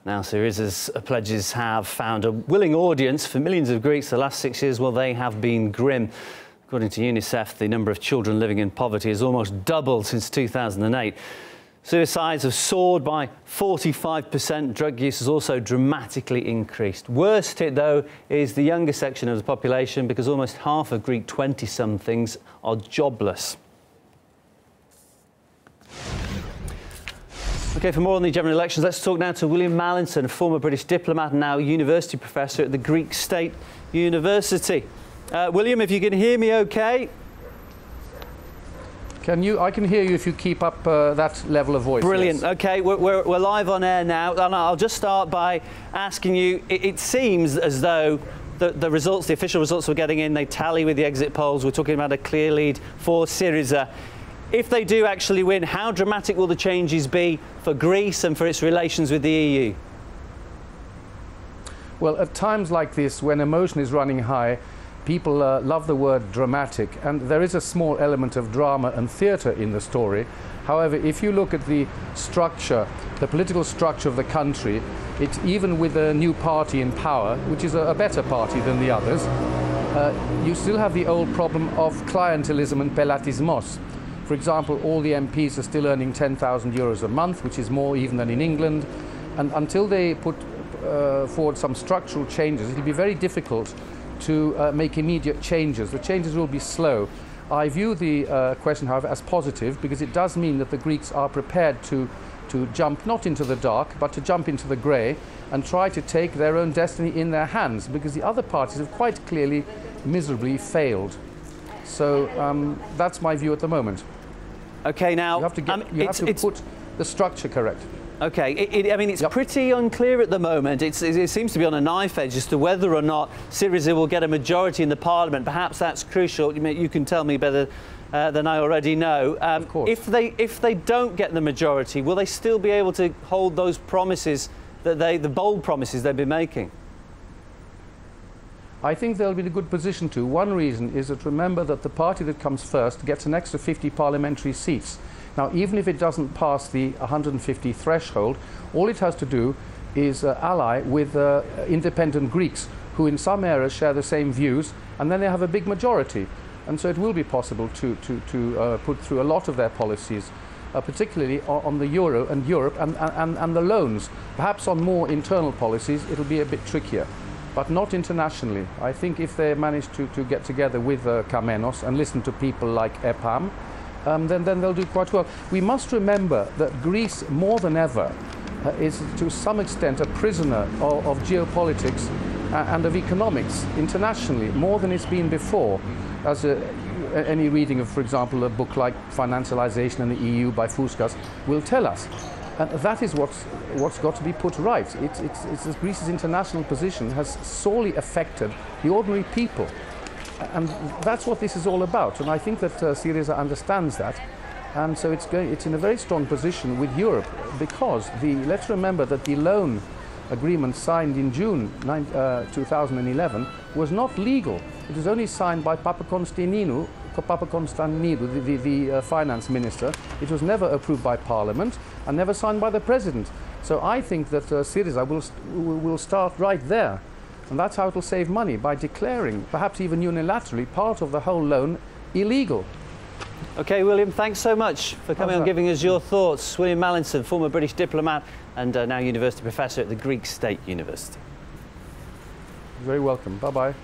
Now, Syriza's pledges have found a willing audience for millions of Greeks. The last 6 years, well, they have been grim. According to UNICEF, the number of children living in poverty has almost doubled since 2008. Suicides have soared by 45%. Drug use has also dramatically increased. Worst hit, though, is the younger section of the population, because almost half of Greek 20-somethings are jobless. OK, for more on the general elections, let's talk now to William Mallinson, a former British diplomat and now university professor at the Greek State University. William, if you can hear me OK? I can hear you if you keep up that level of voice. Brilliant. Yes. OK, we're live on air now, and I'll just start by asking you, it seems as though the results, the official results we're getting in, they tally with the exit polls. We're talking about a clear lead for Syriza. If they do actually win, how dramatic will the changes be for Greece and for its relations with the EU? Well, at times like this, when emotion is running high, people love the word dramatic, and there is a small element of drama and theatre in the story. However, if you look at the structure, the political structure of the country, it's even with a new party in power, which is a better party than the others, you still have the old problem of clientelism and pelatismos. For example, all the MPs are still earning 10,000 euros a month, which is more even than in England. And until they put forward some structural changes, it'll be very difficult to make immediate changes. The changes will be slow. I view the question, however, as positive, because it does mean that the Greeks are prepared to jump not into the dark, but to jump into the grey and try to take their own destiny in their hands, because the other parties have quite clearly miserably failed. So that's my view at the moment. OK, now... You have to put the structure correct. OK, I mean, it's pretty unclear at the moment. It seems to be on a knife edge as to whether or not Syriza will get a majority in the parliament. Perhaps that's crucial. You can tell me better than I already know. Of course. If they don't get the majority, will they still be able to hold those promises, the bold promises they've been making? I think they'll be in a good position to. One reason is that, remember, that the party that comes first gets an extra 50 parliamentary seats. Now, even if it doesn't pass the 150 threshold, all it has to do is ally with independent Greeks who in some areas share the same views, and then they have a big majority. And so it will be possible to put through a lot of their policies, particularly on the euro and Europe and the loans. Perhaps on more internal policies it'll be a bit trickier, but not internationally. I think if they manage to get together with Kamenos and listen to people like EPAM, then they'll do quite well. We must remember that Greece, more than ever, is to some extent a prisoner of geopolitics and of economics internationally, more than it's been before. As any reading of, for example, a book like Financialization in the EU by Fouskas will tell us. And that is what's got to be put right. It's Greece's international position has sorely affected the ordinary people. And that's what this is all about. And I think that Syriza understands that. And so it's in a very strong position with Europe, because let's remember that the loan agreement signed in June 2011 was not legal. It was only signed by Papakonstantinou, the finance minister. It was never approved by Parliament and never signed by the President. So I think that Syriza will start right there. And that's how it will save money, by declaring, perhaps even unilaterally, part of the whole loan illegal. OK, William, thanks so much for coming on, giving us your thoughts. William Mallinson, former British diplomat and now university professor at the Greek State University. You're very welcome. Bye-bye.